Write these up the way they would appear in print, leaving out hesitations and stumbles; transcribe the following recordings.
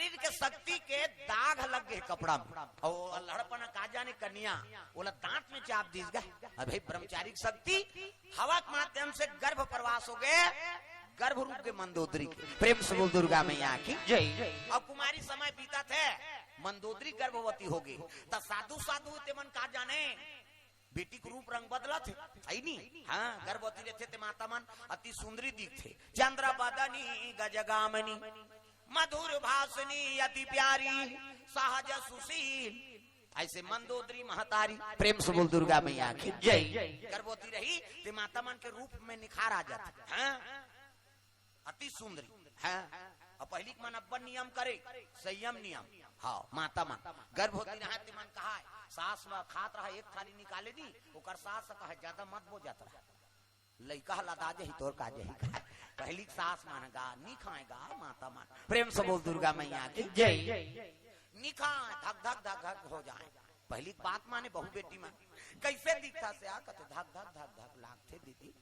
शरीर के शक्ति के दाग लग गए कपड़ा में और लड़पन का जाने कन्या बोला दांत में चाप दीस गए। अभी ब्रह्मचारी शक्ति हवा के माध्यम से गर्भ प्रवास हो गए, गर्भ रूप के मंदोदरी प्रेम से बोल दुर्गा मैया की जय। अब कुमारी समय बीता थे, मंदोदरी गर्भवती हो गई, तो साधु साधु ते मन का जाने बेटी को रूप रंग बदला थे नहीं। हाँ गर्भवती रहते थे माता मन अति सुंदरी दिख थे, चंद्र बदनी गजगामनी मधुर भाषणी अति प्यारी सहज सुशील, ऐसे मंदोदरी महतारी प्रेम से बोल दुर्गा मैया की जय। गर्भवती रही तो माता मन के रूप में निखार आ जाता। हाँ अति सुंदरी। हाँ और पहली मन अपन नियम करे संयम नियम। हाँ माता मन गर्भवती रहते मन कहा सास में खात रहा एक थाली निकाले दी ओकर सास से कहा ज्यादा मत बो जाता लइका लदा जही तोर का जही पहली सास मानेगा नी खाएगा माता मान प्रेम से बोल दुर्गा मैया की जय। नी खाए धक धक धक धक हो जाए, पहली बात माने बहु बेटी मान कैसे दिखता से आ कते धक धक धक धक लागते दीदी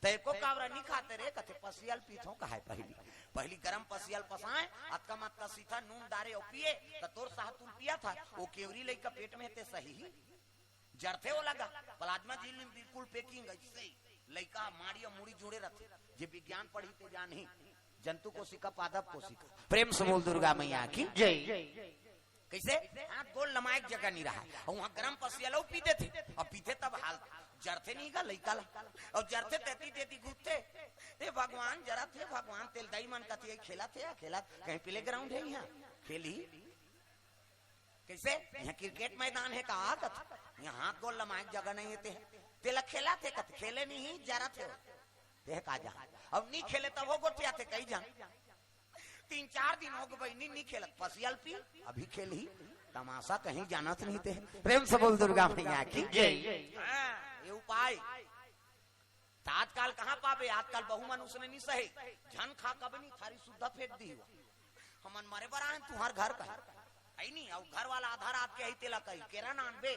ते को कावरा नहीं खाते रे कते पसियल पीठों का है। पहली गरम पसियल पसाए अतका मत सीधा नून डारे और पिए तो तोर साहतुल पिया था वो केवरी लई का पेट में ते सही ही जरते हो लगा प्लाज्मा झील में बिल्कुल पैकिंग ऐसे लइका मारी और मुड़ी जुड़े रहते जे विज्ञान पढ़ी ते जान जंतु कोशिका पादप कोशिका प्रेम से बोल दुर्गा मैया की जय। कैसे हाथ गोल लमायक जगह नहीं रहा और वहाँ गरम पसियल पीते थे और पीते तब हाल जरते नहीं का लइका और जरते तेती तेती घूमते हे भगवान जरा थे भगवान तेल दही मन का खेला थे या खेला कहीं प्ले ग्राउंड है यहाँ खेली कैसे यहाँ क्रिकेट मैदान है कहा यहाँ हाथ गोल लमायक जगह नहीं होते हैं तेला खेला थे कत खेले नहीं जरा थे देख आ जा अब नहीं खेले तब वो गोटिया थे कहीं जान 3-4 दिन हो गए नहीं खेलत पसियल पी अभी खेल ही तमाशा कहीं जानत नहीं थे प्रेम से बोल दुर्गा मैया की जय। ये उपाय तात्काल कहाँ पावे आजकल बहु मनुष्य ने नहीं सही झन खा कब नहीं थारी सुद्धा फेंक दी हमन मारे बरा है तुम्हार घर का है नहीं और घर वाला आधार आपके आई तेला कही केरा नान बे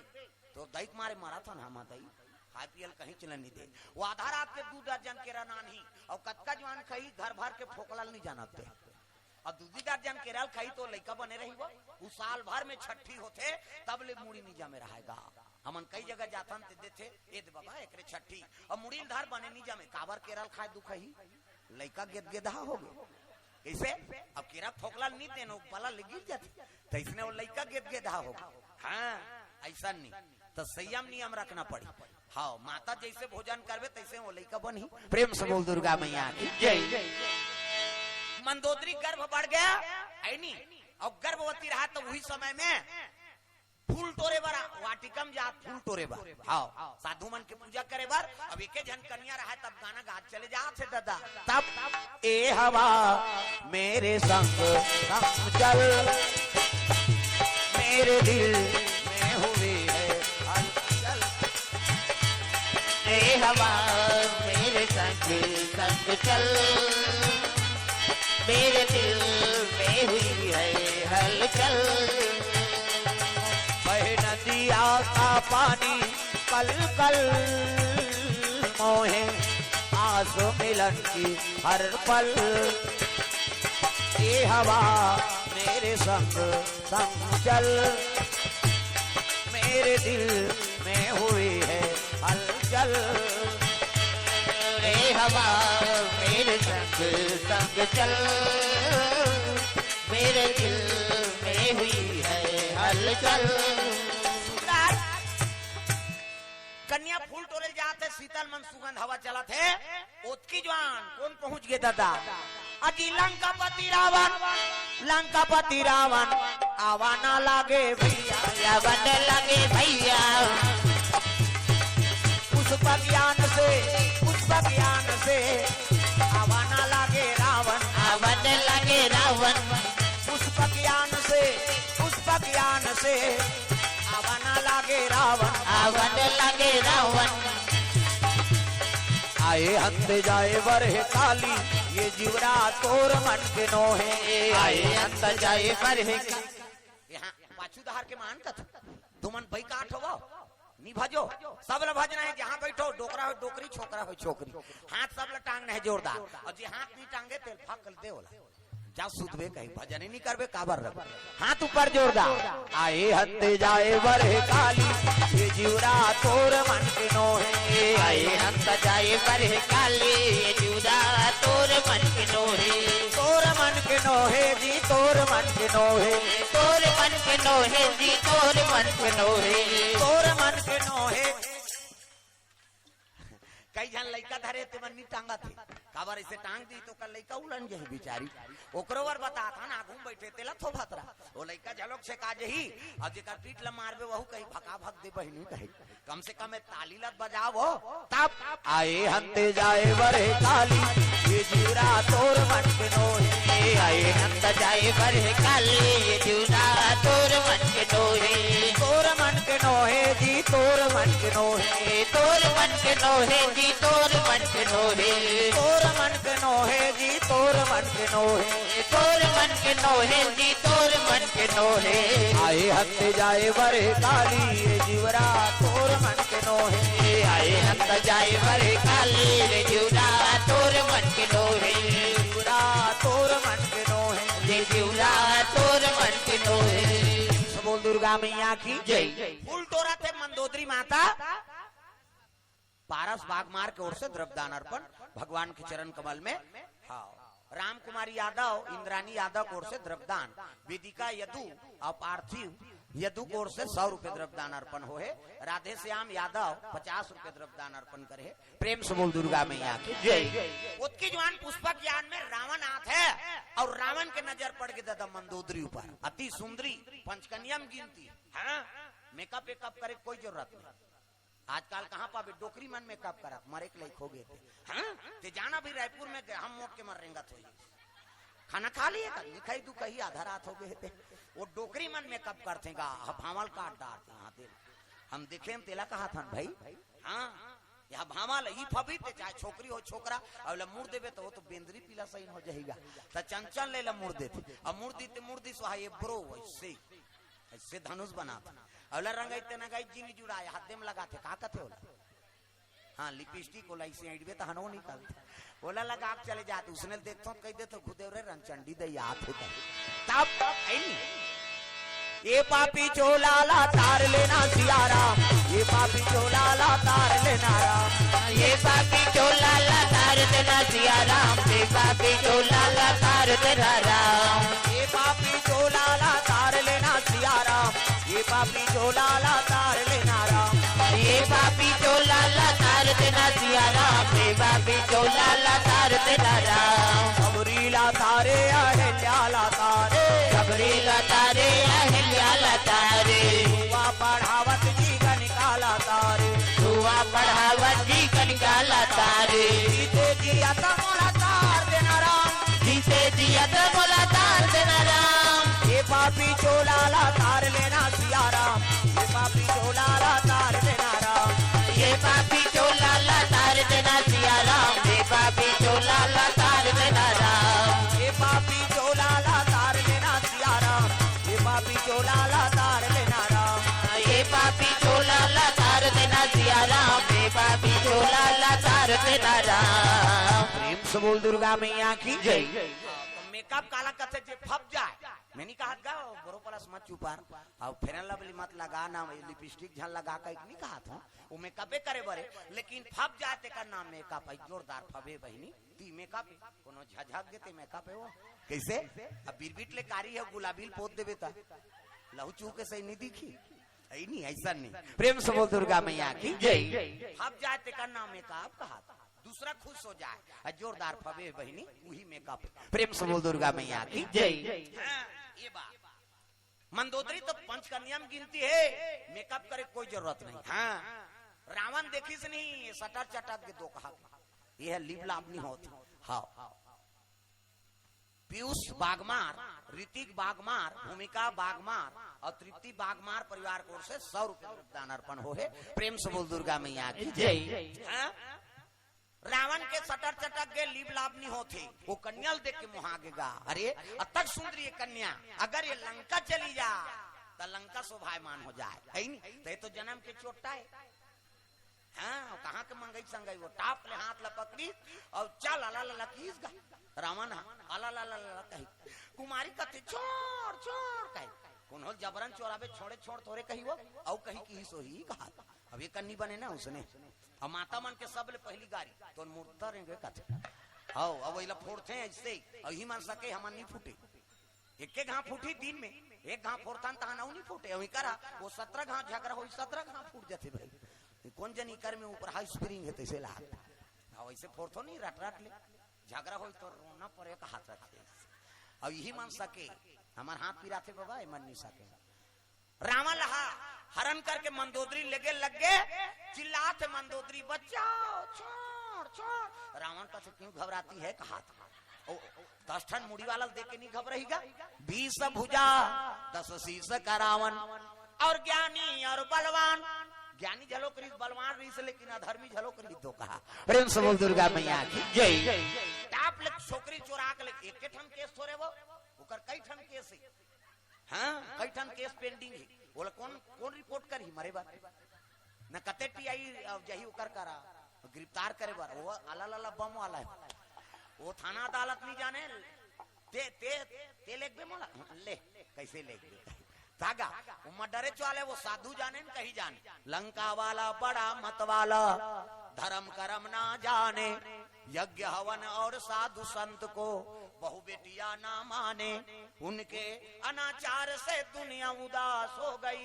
तो दैक मारे मारा था ना हम दई IPL कहीं चलन नहीं दे वो आधार आपके 2 दर्जन केरा नान ही और कतका जवान कही घर भर के फोकलाल नहीं जानते और 2 दर्जन केरल खाई तो लइका बने रही वो साल भर में छठी होते तब ले मुड़ी नहीं जामे रहेगा हमन कई जगह जाथन ते देथे ए दे बाबा एकरे छठी और मुड़ी धार बने नहीं जामे काबर केरल खाए दुखही लइका गेदा हो गए कैसे अब केरा फोकला नहीं देनो पला गिर जाती तो इसने वो लइका गेदा हो। हाँ ऐसा नहीं तो संयम नियम रखना पड़ी। हाँ माता जैसे भोजन करवे तैसे वो लइका बनी प्रेम से बोल दुर्गा मैया की जय। मंदोदरी गर्भ बढ़ गया है नहीं और गर्भवती रहा तो वही समय में फूल तोरे बार वाटिकम जात फूल तोरे बार हाँ साधु मन के पूजा करे बार अब एक जन कन्या रहा तब गाना गा चले जा थे दादा तब ए हवा मेरे संग संग चल मेरे दिल में हुई है हलचल ए हवा मेरे संग संग चल मेरे दिल में हुई है हलचल बह नदिया का पानी कल कल मोहे आस मिलन की हर पल ये हवा मेरे संग संग चल मेरे दिल में हुई है हलचल ये हवा मेरे संग संग चल मेरे दिल में हुई है हलचल। कन्या फूल तोड़े जाते शीतल मन सुगंध हवा चला थे ओतकी जवान कौन पहुंच गए दादा अजी लंकापति रावण आवाना लागे भैया बन लगे भैया पुष्प ज्ञान से आवाना लागे रावण आवन लगे रावण पुष्प ज्ञान से आवाना लागे रावण आवन लगे रावण आए अंत जाए बरहे काली ये जीवरा तोर मन के नोहे आए अंत जाए बरहे यहाँ पाछूदार के मान कथ तुमन भाई काठ हो नहीं भजो सब ल भजना है जहाँ बैठो डोकरा हो डोकरी छोकरा हो छोकरी हाथ सब ल टांगना है जोरदार और जी हाथ नहीं टांगे तेल फक दे होला जा सुधबे कहीं भजन ही नहीं करबे काबर रब हाथ ऊपर जोरदार आए हंते जाए बरे काली ये जीवरा तोर मन के नो है आए हंत जाए बरे काली ये जीवरा तोर मन के नो है तोर मन के नो है जी तोर मन के नो है तोर मन के नो है जी तोर मन के नो है तोर मन के नो है कई जन लड़का धरे ते मन्नी टांगा थे काबर इसे टांग दी तो कल लड़का उलन जे बिचारी ओकरो वर बता था ना घूम बैठे तेला थो भतरा वो लड़का झलोक से काजे ही और जेकर पीठ ल मारबे वहू कहीं भका भक दे बहिनी कहे कम से कम ताली लत बजाओ तब आए हंते जाए बरे काली ये जीवरा तोर मन के नो है आए हंत जाए बरे काली ये जीवरा तोर मन के नो है तोर मन के नो है जी तोर मन के नो है तोर मन के नो है जी तोर मन के नो है तोर मन के नो है जी तोर मन के नो है तोर मन के नो है जी तोर मन के नो है आए हंते जाए बरे काली ये जीवरा तोर मन के नो है आए हंत जाए बरे काली ये जीवरा तोर मन के नो है जीवरा तोर मन के नो है ये जीवरा तोर मन के नो है बोल दुर्गा मैया की जय फूल तोरा थे मंदोदरी माता पारस बागमार की ओर से द्रव्यदान अर्पण भगवान के चरण कमल में हाँ राम कुमारी यादव इंद्रानी यादव की ओर से द्रव्यदान वेदिका यदु और पार्थिव यदु की ओर से 100 रुपए द्रव्यदान अर्पण हो है राधे श्याम यादव 50 रुपए द्रव्यदान अर्पण करे प्रेम से बोल दुर्गा मैया की जय उसकी जवान पुष्पक ज्ञान में रावण आत है और रावण के नजर पड़ गई दादा मंदोदरी ऊपर अति सुंदरी पंचकन्याम गिनती हाँ मेकअप वेकअप करे कोई जरूरत नहीं आजकल कहाँ पावे डोकरी मन मेकअप करा मरे के लायक हो गए थे हाँ ते जाना भी रायपुर में हम मोट के मर रेंगा थोड़ी खाना खा लिए लिखाई तू कहीं आधा रात हो गए थे वो डोकरी मन मेकअप करते भावल काट डालते हाँ हम देखे तेला कहा था भाई हाँ यहाँ भावल ई फबी ते चाहे छोकरी हो छोकरा और मुड़ देवे तो वो तो बेंदरी पीला सही हो जाएगा तो चंचल ले ला मुड़ देते अब मुड़ दी सो ये ब्रो ऐसे धनुष बनाता अवला रंग इतने ना गाई जी नहीं जुड़ाया हाथ में लगाते का कथे होला हाँ लिपस्टिक होला इसे एडवे तो हनो निकालते बोला लगा आप चले जाते उसने देखता हूँ कह दे तो खुदे रे रंचंडी दे याद होता तब ये पापी चोलाला तार लेना सियाराम ये पापी चोलाला तार लेना राम ये पापी चोलाला तार देना सियाराम ये पापी चोलाला तार देना राम ये पापी चोलाला तार लेना सियाराम ये पापी चोलाला तार लेना राम ये पापी चोलाला तार देना सियाराम ये पापी चोलाला तार देना राम सबरीला तारे अहिल्याला तारे सबरीला तारे अहिल्याला तारे हुआ पढ़ावत जी का निकाला तारे हुआ पढ़ावत जी का निकाला तारे जीते जिया तो मोला तार देना राम जीते जिया तो मोला तार देना राम ये पापी चोलाला तार लेना सियाराम ये पापी चोलाला तार लेना राम ये पापी चोलाला तार देना सियाराम ये पापी चोलाला तार देना राम ये पापी चोलाला तार लेना सियाराम ये पापी चोलाला तार लेना राम ये पापी चोलाला तार देना सियाराम ये पापी चोलाला तार देना राम प्रेम से बोल दुर्गा मैया की जय मेकअप काला कथे जे फप जाए मैंने कहा गा बरो प्लस मत चुपार और फेरन लवली मत लगा ना लिपस्टिक झल लगा के नहीं कहा था वो मेकअपे करे बरे लेकिन फप जाते का नाम मेकअप है जोरदार फबे बहिनी ती मेकअप कोनो झझक देते मेकअप है वो कैसे अब बिरबिट ले कारी है गुलाबील पोत देबे ता लहू चू के सही नहीं दिखी नहीं ऐसा नहीं प्रेम से बोल दुर्गा मैया की जय फप जाते का नाम मेकअप कहा था दूसरा खुश हो जाए जोरदार फबे बहिनी वही मेकअप प्रेम से बोल दुर्गा मैया की जय ये बात मंदोदरी तो पंचकन्या में गिनती है मेकअप करे कोई जरूरत नहीं हाँ रावण देखी से नहीं सटर चटक के दो कहा ये है लिप लाभ नहीं होती हाँ पीयूष बागमार ऋतिक बागमार भूमिका बागमार और तृप्ति बागमार परिवार को ओर से 100 रुपए दान अर्पण हो है प्रेम से बोल दुर्गा मैया की जय हाँ? रावण के सटर चटक के लीप लाभ नहीं होते वो कन्या देख के मुहागेगा अरे अतक सुंदरी कन्या अगर ये लंका चली जा तो लंका शोभायमान हो जाए है नहीं तो जन्म के चोटा है हाँ कहाँ के मंगई संगई वो टाप ले हाथ लपकड़ी और चल अला ला कीस गा रावण अला ला ला कही कुमारी कथे छोड़ छोड़ कही कौन हो जबरन चोराबे छोड़े छोड़ थोड़े कही वो औ कही की सोही कहा अब ये कन्नी बने ना उसने अब माता मन के सब ले पहली गाड़ी तो मूर्ता रेंगे कथे हां अब वहीला फोड़ते हैं ऐसे और ही मान सके हमन नहीं फूटे एक एक घाव फूटी दिन में एक घाव फोड़तान तहां नहीं फूटे वही करा वो 17 घाव झगड़ा हो 17 घाव फूट जाते भाई कौन जनी कर में ऊपर हाई स्प्रिंग है तैसे ला अब ऐसे फोड़तो नहीं रट रट ले झगड़ा हो तो रोना पड़े का हाथ रखे अब यही मान सके हमार हाथ पिराते बाबा मन नहीं सके रावण लहा हरण करके मंदोदरी लगे लग गए चिल्लाते मंदोदरी बचाओ छोड़ छोड़ रावण का क्यों घबराती है कहा ओ 10 ठन मुड़ी वाला देख के नहीं घबराएगा 20 भुजा 10 शीश का रावण और ज्ञानी और बलवान ज्ञानी झलो करी बलवान रही से लेकिन अधर्मी झलो करी तो कहा प्रेम से बोल दुर्गा मैया की जय टाप ले छोकरी चोरा के ले एक ठन केस थोड़े वो ओकर कई ठन केस है हां कई ठन केस पेंडिंग है बोला कौन कौन रिपोर्ट करी मारे बात न कते टीआई जही ओकर करा गिरफ्तार करे बार वो अला बम वाला है वो थाना अदालत नहीं जाने ते लेख बे मोला ले कैसे लेख बे धागा उम्मा डरे चले वो साधु जाने न कहीं जाने लंका वाला बड़ा मत वाला धर्म कर्म ना जाने यज्ञ हवन और साधु संत को बहु बेटिया ना माने उनके अनाचार से दुनिया उदास हो गई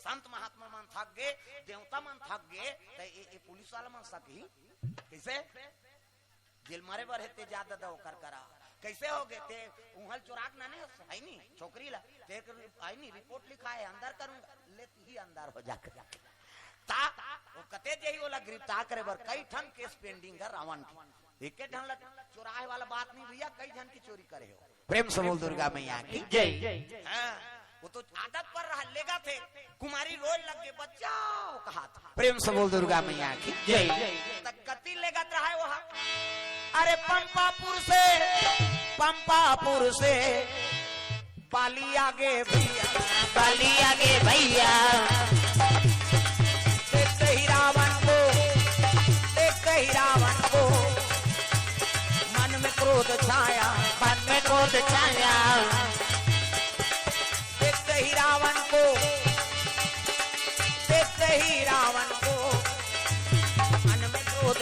संत महात्मा मन थक गए देवता मन थक गए तो पुलिस वाला मन सकी कैसे जेल मारे बर हेते ज्यादा दो कर करा कैसे हो गए ते उहल चुराक ना नहीं है नहीं छोकरी ला ते आई नहीं रिपोर्ट लिखा है अंदर करूंगा लेती ही अंदर हो जाकर ता वो कते जेही वाला गिरफ्तार करे बर कई ठन केस पेंडिंग है रावण की एक ढंग ला चुराए वाला बात नहीं भैया कई जन की चोरी करे हो प्रेम से बोल दुर्गा मैया की जय हां वो तो आदत पर रहा लेगा थे कुमारी रोज लग के बचाओ कहा था प्रेम से बोल दुर्गा मैया की जय तक कति लेगा रहा है वहां अरे पंपापुर से बाली आगे भैया देखते ही रावण को मन में क्रोध छाया देखते ही रावण को मन में क्रोध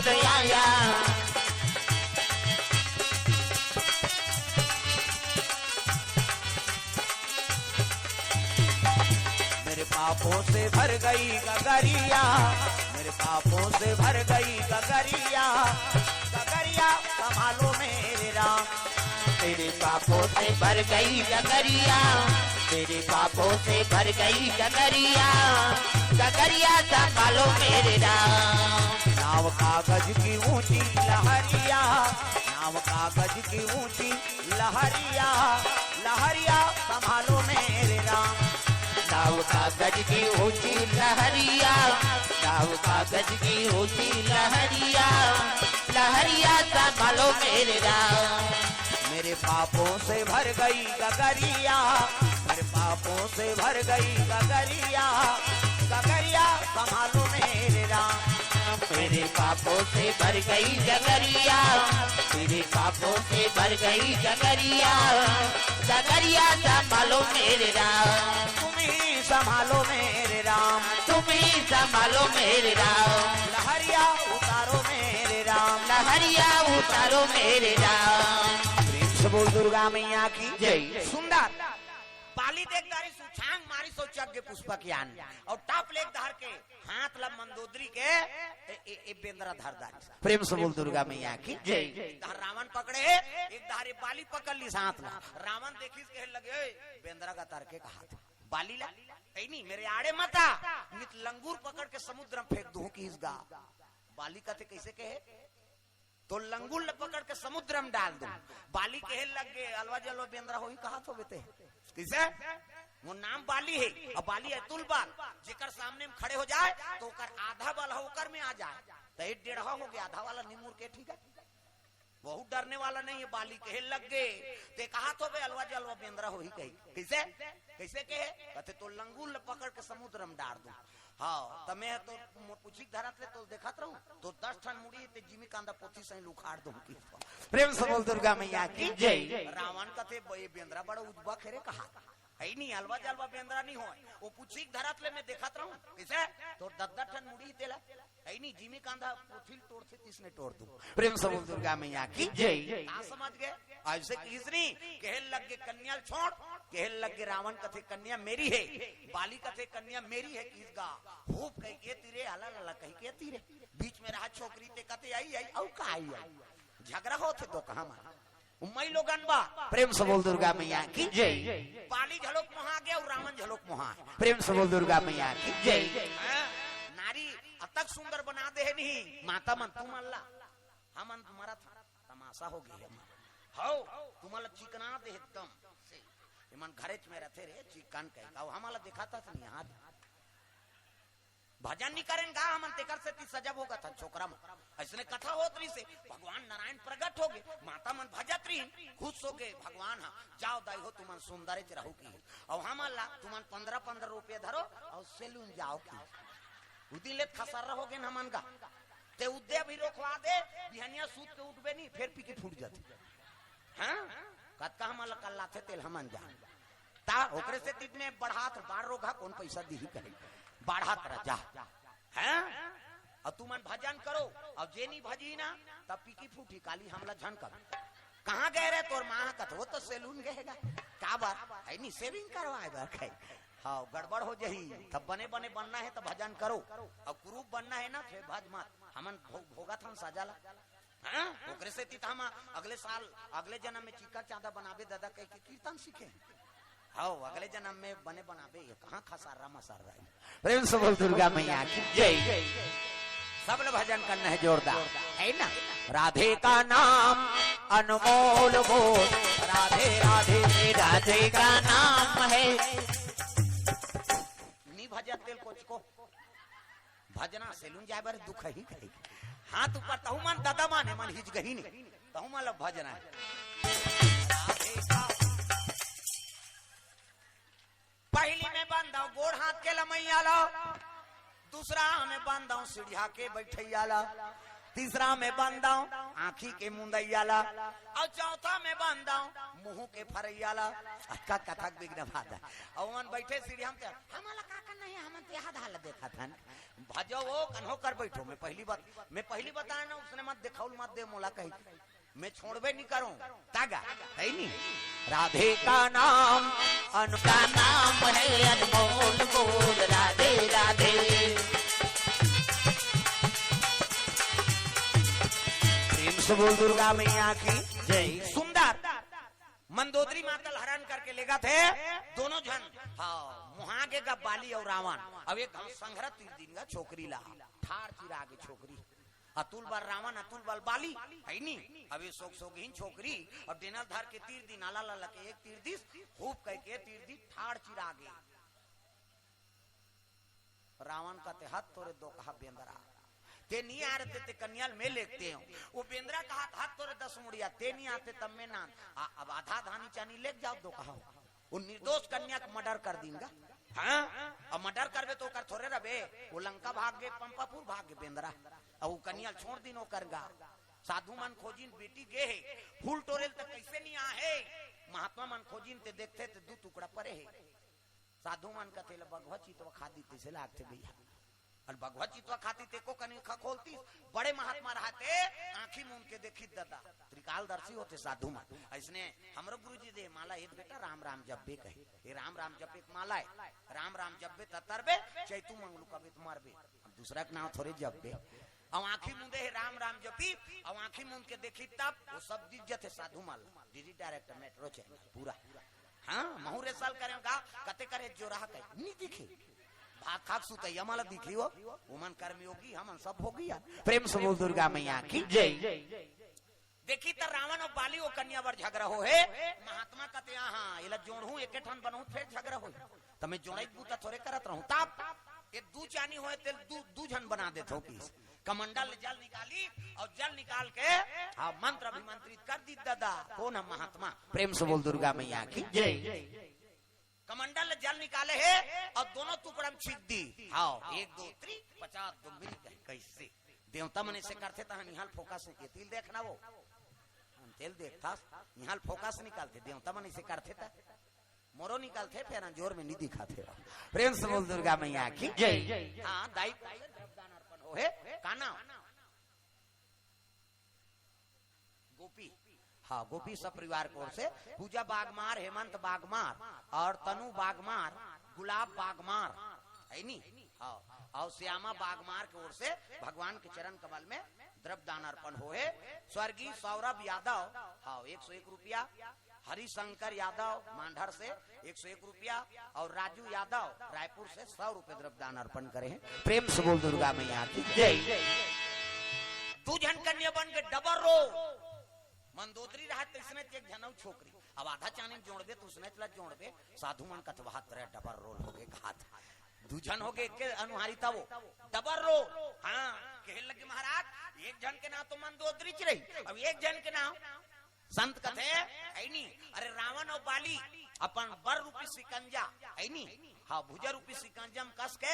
आया मेरे पापों से भर गई गगरिया संभालो मेरे राम तेरे पापों से भर गई गगरिया संभालो मेरे राम नाव कागज की ऊंची लहरिया संभालो मेरे राम नाव कागज की ऊंची लहरिया संभालो मेरे राम मेरे पापों से भर गई गगरिया संभालो मेरे राम मेरे पापों से भर गई गगरिया संभालो मेरे राम तुम ही संभालो मेरे राम लहरिया उतारो मेरे राम प्रेम से बोल दुर्गा मैया की जय सुंदर बाली देख दारी सुछांग मारी सो चग पुष्पक यान और टाप लेक धार के हाथ लब मंदोदरी के ए बेंद्रा धारदारी प्रेम से बोल दुर्गा मैया की जय धार रावण पकड़े एक धारे बाली पकड़ ली साथ में रावण देखी कहे लगे बेंद्रा का तार के हाथ बाली ला नहीं मेरे आड़े मता नित लंगूर पकड़ के समुद्र में फेंक दूं की इसगा बाली का थे कैसे कहे तो लंगूर पकड़ के समुद्र में डाल दूं बाली कहे लग गए अलवा जलवा बेंद्रा हो ही कहा तो बेटे कैसे वो नाम बाली है और बाली है तुल बाल जेकर सामने में खड़े हो जाए तो आधा बल होकर में आ जाए तो 1.5 हो गया आधा वाला निमुर के ठीक है बहुत डरने वाला नहीं है बाली कहे लग गए ते कहा तो बे अलवा जलवा बेंद्रा हो ही कही कैसे कहे कहते तो लंगूर पकड़ के समुद्र में डाल दूं हाँ तमें तो पूछी धरत ले तो देखत रहूं तो 10 ठन मुड़ी ते जिमी कांदा पोथी से लुखाड़ दूं की प्रेम से बोल दुर्गा मैया की जय। रावण कथे बेंद्रा बड़ा उजबा खेरे कहा है नहीं अलवा जलवा बेंद्रा नहीं हो वो पूछी धरत ले मैं देखत रहूं किसे तो 10 ठन मुड़ी तेला है नहीं जिमी कांदा पोथी तोड़ते तिसने तोड़ दूं प्रेम से बोल दुर्गा मैया की जय। आ समझ गए ऐसे किसनी कहल लग के कन्या छोड़ कहल लग के रावण कथे कन्या मेरी है बाली कथे कन्या मेरी है किसका खूब कह के तीरे अला अला कह के तीरे बीच में रहा छोकरी ते कथे आई आई औ का आई झगड़ा होते तो कहां मार उम्मई लोगन बा प्रेम से बोल दुर्गा मैया की जय। बाली झलोक मोहा गया और रावण झलोक मोहा प्रेम से बोल दुर्गा मैया की जय। नारी अतक सुंदर बना दे नहीं माता मन तुम अल्लाह हमन तुम्हारा तमाशा हो गई हो तुम्हारा चिकना दे एकदम से मन घरे में रहते रे चिकन कह हमारा दिखाता था नहीं हाथ भजन नहीं करें गा हम तेकर से ती सजब होगा था छोकरा में ऐसने कथा होत रही से भगवान नारायण प्रकट हो गए माता मन भजत रही खुश हो गए भगवान हाँ जाओ दाई हो तुमन सुंदर रहू की और हम अल्लाह तुमन 15-15 रुपये धरो और सेलून जाओ की उदी ले खसर रहोगे न हमन का ते उद्दे भी रोकवा दे बिहनिया सूत के उठबे नहीं फिर पी के फूट जाते हाँ कत्का हम अल्लाह कल्ला थे तेल हमन जा ता ओकरे से तितने बढ़ात बाढ़ रोगा कौन पैसा दी कहे बढ़ात रह जा हैं और तुमन भजन करो और जेनी भजी ना तब पीकी फूटी काली हमला झनकर कहाँ गए रे तोर माँ का तो वो तो सैलून गएगा क्या बात है नहीं सेविंग करवाए बार हाँ गड़बड़ हो जही तब बने बने बनना है तो भजन करो और ग्रुप बनना है ना फिर भज मत हमन भोगा था सजाला हाँ ओकरे से तीता हम अगले साल अगले जन्म में चिक्का चांदा बनाबे दादा कह के कीर्तन सीखे हाँ अगले जन्म में बने बनाबे कहाँ खसारा मसारा प्रेम से बोल दुर्गा मैया की जय। सब लोग भजन करना है जोरदार है ना। राधे का नाम अनमोल बोल राधे राधे राधे का नाम है नहीं भजन तेल को भजना सेलून जाए बारे दुख ही कहे हाथ ऊपर तहु मन दादा माने मन हिज गही नहीं तहु मन भजना है। राधे का पहली में बांधा गोड़ हाथ के लमैया ला दूसरा में बांधा सीढ़िया के बैठैया ला तीसरा में बांधा आँखी के मुंदैया ला और चौथा में बांधा मुंह के फरैया ला का कथक बिघ्न भादा और मन बैठे सीढ़िया में हमारा का करना है हम ते हाथ हाल देखा था भजो वो कन्हो कर बैठो मैं पहली बताया ना उसने मत दिखाउल मत दे मोला कही मैं छोड़बे नहीं करूं तागा है नहीं। राधे का नाम का नाम है अनमोल बोल राधे राधे प्रेम से बोल दुर्गा मैया की जय। सुंदर मंदोदरी मातल हरण करके लेगा थे दोनों जन हाँ मुहागे का बाली और रावण अब एक संघरा 3 दिन का छोकरी ला ठार चिरा के छोकरी अतुल बाल रावण अतुल बाल बाली है नी अभी सोगहीन छोकरी और डेनल धार के तीर दी नाला लाला के एक तीर दिस खूब कह के तीर दी ठाड़ चिरा गया रावण का ते हाथ तोरे दो कहा बेंद्रा ते नहीं आ रहे ते कन्याल में लेते हो वो बेंद्रा का हाथ तोरे 10 मुड़िया ते नहीं आते तब में ना अब आधा धानी चानी ले जाओ दो कहा वो निर्दोष कन्या का मर्डर कर देंगे हाँ अब मर्डर करबे तो कर थोड़े रबे वो लंका भाग गए पंपापुर भाग गए बेंद्रा अब वो कन्या छोड़ दिनो करगा साधु मन खोजिन बेटी गे है फूल टोरेल तक कैसे नहीं आ है महात्मा मन खोजिन ते देखते ते 2 टुकड़ा परे है साधु मन का तेल भगवत चितवा खाती ते से लागते भैया और भगवत चितवा खाती ते को कनी खोलती बड़े महात्मा रहते आंखी मुन के देखी दादा त्रिकालदर्शी होते साधु मन इसने हमरो गुरुजी दे माला एक बेटा राम राम जब्बे कहे ये राम राम जब्बे माला है राम राम जब्बे ततरबे चैतु मंगलू कबे तुम्हारे दूसरा के नाम थोड़े जब्बे और आंखी मुंदे है राम राम जपी और आंखी मुंद के देखी तब वो सब दिज्जत है साधु माल डीडी डायरेक्टर मेट्रो चैनल पूरा हाँ महुरे साल करेगा कते करे जो रहा कहे नहीं दिखे भात खाक सुते यमाला दिखी हो उमन कर्मी होगी हमन सब हो गया प्रेम से बोल दुर्गा मैया की जय। देखी तर रावण और बाली और कन्या बर झगड़ा हो है महात्मा कते हाँ इला जोड़ू एक ठन बनू फिर झगड़ा हो तो मैं जोड़े बूता थोड़े करत रहूं तब ये 2 चानी होए तेल 2 जन बना देते हो पीस कमंडल जल निकाली और जल निकाल के हाँ मंत्र अभिमंत्रित कर दी दादा कौन है महात्मा प्रेम से बोल दुर्गा मैया की जय। कमंडल जल निकाले है और दोनों टुकड़ा में छीक दी। हाँ 1 2 3 50 दो मिल गए। कैसे देवता मन ऐसे करते था निहाल फोकस के तिल देखना वो तेल देखता निहाल फोकस निकालते देवता मन ऐसे करते था मोरो निकालते फिर जोर में नहीं दिखाते। प्रेम से बोल दुर्गा मैया की जय। हाँ दाई अर्पण हो है काना गोपी। हाँ गोपी सब परिवार की ओर से पूजा बागमार, हेमंत बागमार और तनु बागमार, गुलाब बागमार है नी। हाँ और श्यामा बागमार की ओर से भगवान के चरण कमल में द्रव्य दान अर्पण हो है। स्वर्गीय सौरभ यादव हाँ 101 रुपया, हरिशंकर यादव मांडर से 101 रुपया और राजू यादव रायपुर से 100 रुपए द्रव्य दान अर्पण करे हैं। प्रेम से बोल दुर्गा मैया की जय। दू जन कन्या बन के डबर रो मंदोदरी रहा तो इसने एक जनऊ छोकरी अब आधा चानी जोड़बे तो उसने चला जोड़बे साधु मन कथवा तरह डबर रोल हो गए घात दू जन हो गए के अनुहारी था वो डबर रोल। हाँ कहे लगे महाराज एक जन के नाम तो मंदोदरी च रही अब एक जन के नाम संत कथे है नी। अरे रावण और बाली अपन बर रूपी सिकंजा है नी। हाँ भुजा रूपी सिकंजा में कस के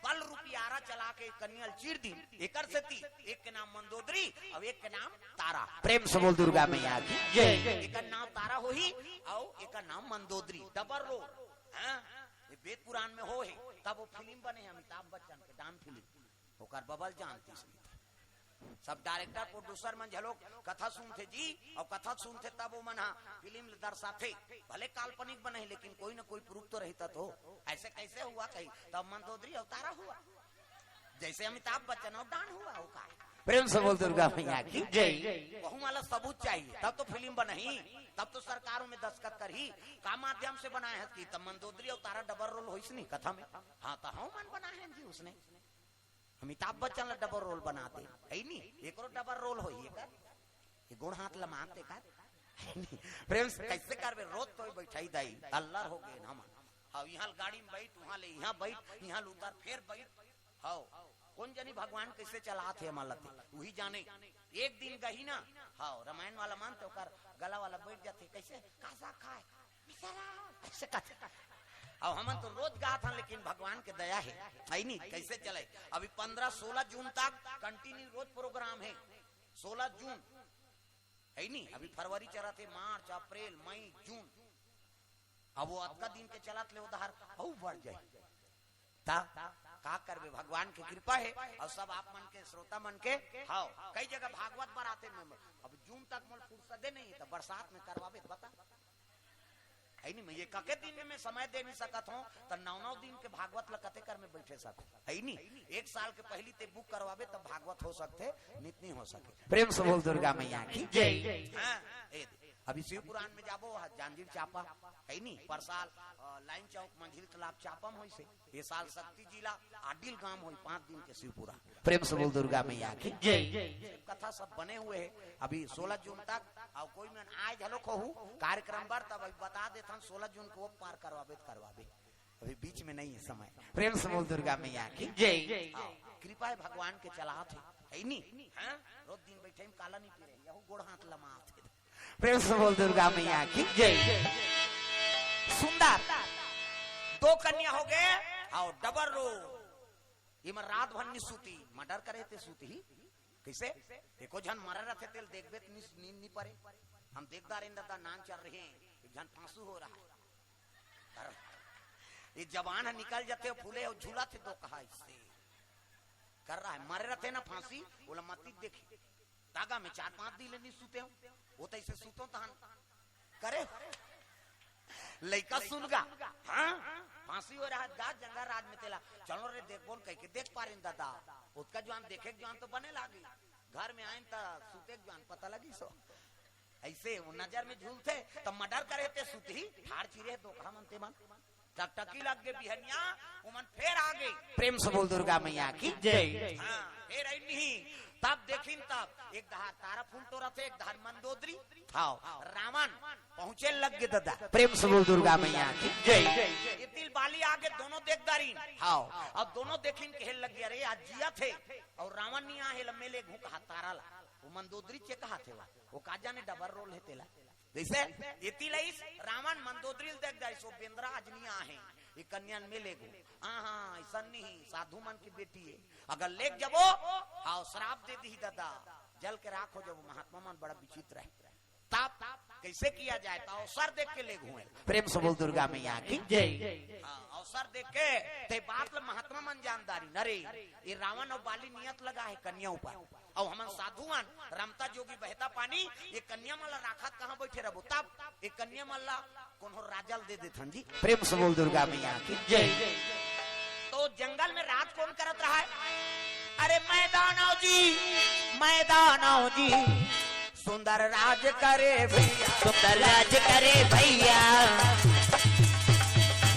बल रूपी आरा चला के कन्या चीर दी एकर से थी। एक के नाम मंदोदरी और एक के नाम तारा। प्रेम से बोल दुर्गा मैया की जय। एक नाम तारा हो ही और एक नाम मंदोदरी डबर रो। हाँ ये वेद पुराण में हो है तब वो फिल्म बने अमिताभ बच्चन के डांस फिल्म होकर बबल जानती सब डायरेक्टर प्रोड्यूसर मन झलोक कथा सुनते जी और कथा सुनते तब वो मन फिल्म दर्शाते भले काल्पनिक बने लेकिन कोई ना कोई प्रूफ तो रहता तो ऐसे कैसे हुआ कहीं तब मंदोदरी अवतारा हुआ जैसे अमिताभ बच्चन और डान हुआ हो का। प्रेम से बोल दुर्गा मैया की जय। बहु वाला सबूत चाहिए तब तो फिल्म बनी तब तो सरकारों में दस्तखत कर ही का माध्यम से बनाए है कि तब मंदोदरी अवतारा डबल रोल हो नहीं कथा में। हाँ तो हम मन बनाए हैं जी उसने अमिताभ बच्चन डबल रोल बनाते है नी एक डबल रोल हो ये गुण हाथ लमाते का प्रेम से कैसे करबे रोज तो बैठाई दाई अल्लाह हो गए हम अब यहाँ गाड़ी में बैठ वहाँ ले यहाँ बैठ यहाँ उतर फिर बैठ हाउ कौन जानी भगवान कैसे चलाते है मलते वही जाने। एक दिन गही ना हाउ रामायण वाला मानते ओकर गला वाला बैठ जाते कैसे कासा खाए कैसे कहते अब हम तो रोज गा था लेकिन भगवान के दया है नहीं कैसे चले। अभी 15-16 जून तक कंटिन्यू रोज प्रोग्राम है 16 जून है नहीं। अभी फरवरी चला थे मार्च अप्रैल मई जून अब वो अदका दिन के चलात ले उधार बढ़ जाए का करबे भगवान की कृपा है और सब आप मन के श्रोता मन के हाँ कई जगह भागवत बराते में अब जून तक मोल फुर्सत नहीं है तो बरसात में करवाबे बता है नहीं मैं ये कके दिन में समय दे नहीं सकत हूँ तो 9 दिन के भागवत लकते कर में बैठे सको है नहीं। एक साल के पहली ते बुक करवाबे तब भागवत हो सकते नित हो सके। प्रेम से बोल दुर्गा मैया की जय। अभी शिव पुराण में जाबो जांजीर चापा है नहीं पर साल लाइन चौक मंझिल तालाब चापा में से ये साल शक्ति जिला आडिल गांव हो 5 दिन के शिव पुराण। प्रेम से बोल दुर्गा मैया की जय। कथा सब बने हुए है अभी 16 जून तक और कोई में आज हलो कहूँ कार्यक्रम पर तब बता देता 16 जून को पार करवाबे अभी बीच में नहीं है समय। प्रेम से बोल दुर्गा मैया की जय। कृपा है भगवान के चलाते है नहीं। रोज दिन बैठे में काला नहीं पी रहे गोड़ हाथ लमाते। प्रेम से बोल दुर्गा मैया की जय। सुंदर 2 कन्या हो गए और डबर रो ये मैं रात भर नहीं सूती मर्डर करे थे सूती ही कैसे देखो जन मर रहे थे तेल देखबे नींद नहीं पड़े हम देखदार इंदा नान चल रहे हैं एक जन फांसू हो रहा है ये जवान निकल जाते फूले और झूला थे तो कहा इससे कर रहा है मर रहे थे ना फांसी बोला मत देखी धागा में 4-5 दिन नहीं सूते हूँ वो तो ऐसे सूतो तहन करे लड़का सुनगा हाँ फांसी हो रहा है जंगा राज में तेला चलो रे देख बोल कह के देख पा रहे दादा उसका जवान देखे जवान तो बने लागी घर में आए तो सूते जवान पता लगी सो ऐसे वो नजर में झूलते तब मर्डर करे थे सूती ठाड़ चिरे दो कहा मनते मन टकटकी लग गए बिहनिया उमन फिर आ गई। प्रेम से बोल दुर्गा मैया की जय। हाँ फिर आई नहीं तब देखिन तब एक धार तारा फूल तो रथे एक धार मंदोदरी हाँ रावण पहुंचे लग गए दादा। प्रेम से बोल दुर्गा मैया की जय। ये दिल बाली आगे दोनों देखदारी हाँ अब दोनों देखिन के लग गया अरे आज जिया थे और रावण नहीं आए मेले घू कहा तारा ला वो मंदोदरी चे कहा थे वो काजा ने डबर रोल है तेला जैसे इति लईस रावण मंदोदरी देख जाए सो बेंद्रा अजनिया है ये कन्या में ले गो हाँ ऐसा नहीं साधु मन की बेटी है अगर लेक जबो आओ श्राप दे दी दादा जल के राख हो जब महात्मा मन बड़ा विचित्र है ताप कैसे किया जाए तो अवसर देख के ले घूमे प्रेम से बोल दुर्गा मैया की जय। अवसर देख के ते बात ल महात्मा मन जानदारी नरे ये रावण और बाली नियत लगा है कन्या ऊपर और हम साधुवन रमता जोगी बहता पानी ये कन्या मल्ला राखत कहाँ बैठे रहो तब ये कन्या मल्ला कौन राजल दे देथन जी प्रेम से बोल दुर्गा मैया की जय। तो जंगल में रात कौन करत रहा है अरे मैदानव जी सुंदर राज करे भैया सुंदर राज करे भैया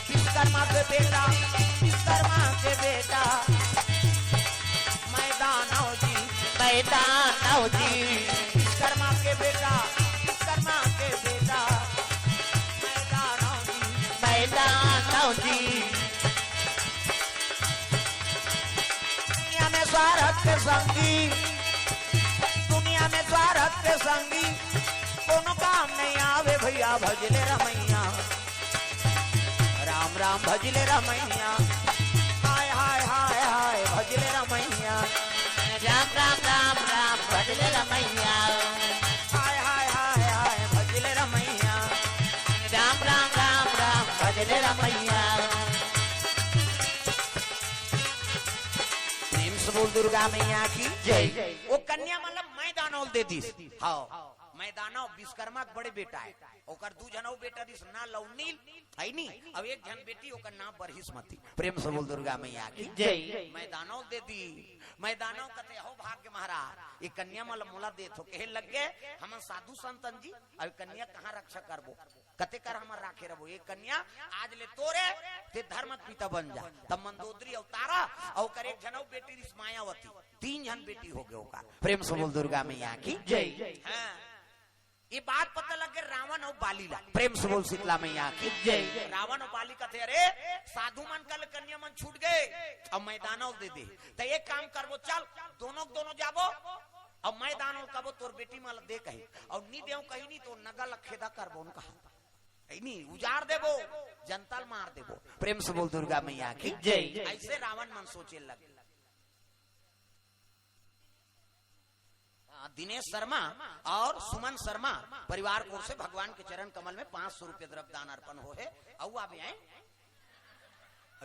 विश्वकर्मा के बेटा मैदानव जी विश्वकर्मा के बेटा मैदानव जी दुनिया में स्वार्थ के संगी कोनो काम नहीं आवे भैया भजले रमैया राम राम भजले रमैया हाय हाय हाय हाय भजले रमैया राम राम राम राम भजले रमैया हाय हाय हाय हाय भजले रमैया राम राम राम राम भजले रमैया प्रेम से बोल दुर्गा मैया की जय। वो कन्या मतलब मैदानौल दे दी हाँ मैदानव विश्वकर्मा के बड़े बेटा है ओकर दू जनौ बेटा दिस ना लवनील है नी अब एक जन बेटी ओकर नाम बरहिस्मती प्रेम से बोल दुर्गा मैया की जय। मैदानव दे दी मैदानव कते हो भाग्य महाराज ये कन्या मल मोला दे तो कहे लग गए हम साधु संतन जी अब कन्या कहाँ रक्षा करबो कते कर हम राखे रहो ये कन्या आज ले तोरे ते धर्म पिता बन जा तब मंदोदरी अवतारा और कर एक जनौ बेटी दिस मायावती 3 जन बेटी हो गए का प्रेम से बोल दुर्गा मैया की जय। हाँ ये बात पता लग गया रावण और बाली ला प्रेम से बोल शीतला मैया की जय। रावण और बाली कहते अरे साधु मन कल कन्या मन छूट गए अब मैदानव दे दे तो एक काम करबो चल दोनों जाबो अब मैदानव कबो तोर बेटी माल दे कही और नी देव कही नहीं तो नगल खेदा करबो उनका नहीं उजाड़ देबो जनतल मार देबो प्रेम से बोल दुर्गा मैया की जय। ऐसे रावण मन सोचे लगे दिनेश शर्मा और सुमन शर्मा परिवार को से भगवान के चरण कमल में 500 रुपये द्रव्य दान अर्पण हो है औ आप आए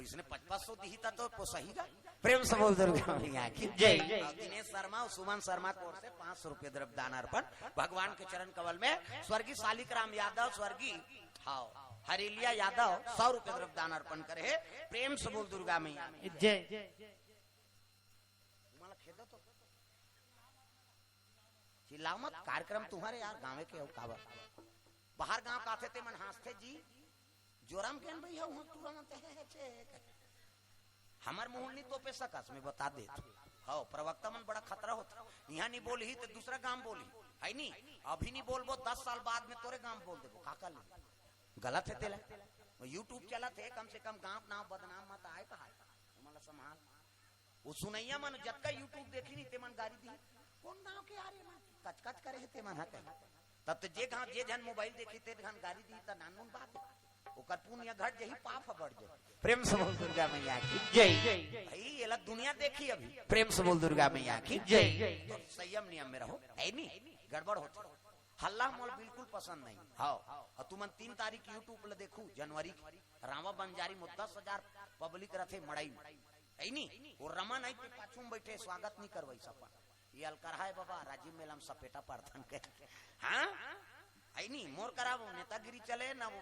इसने 500 दी था तो सही का प्रेम से बोल दुर्गा मैया की जय। दिनेश शर्मा और सुमन शर्मा को से 500 रुपये द्रव्य दान अर्पण भगवान के चरण कमल में स्वर्गीय शालिग्राम यादव स्वर्गीय हरिलिया यादव 100 रुपये द्रव्य दान अर्पण करे प्रेम से बोल दुर्गा मैया जय। चिल्लाओ मत कार्यक्रम तुम्हारे यार गाँव के हो काबर बाहर गांव का थे मन हंसते जी जोराम केन भैया हूं तुरंत है हमर मुहनी तो पे सकस में बता दे हो प्रवक्ता मन बड़ा खतरा होता यहाँ नहीं बोली तो दूसरा गांव बोली है नी अभी नहीं बोलबो 10 साल बाद में तोरे गांव बोल देबो काका ले गलत है तेला यूट्यूब चला थे कम से कम गांव नाम बदनाम मत आए कहा मला संभाल वो सुनैया मन जतका यूट्यूब देखी नहीं ते मन गाड़ी दी कौन गांव के आ रे मन कचकच करे ते मन हके तब तो जे गांव जे जन मोबाइल देखी ते घन गाड़ी दी त नानून बात है ओकर पुण्य घट जही पाप बढ़ जाए प्रेम से बोल दुर्गा मैया की जय। भाई ये ला दुनिया देखी अभी प्रेम से बोल दुर्गा मैया की जय। तो संयम नियम में रहो है नी गड़बड़ होती हल्ला मोल बिल्कुल पसंद नहीं हाँ तुमन 3 तारीख यूट्यूब पे देखू जनवरी रामा बंजारी में 10,000 पब्लिक रथे मड़ाई है नी वो रमन आई पे पाछू में बैठे स्वागत नहीं करवाई सपा ये अलकर है बाबा राजीव मेला में सपेटा प्रार्थना के हाँ है नी मोर करावो नेतागिरी चले ना वो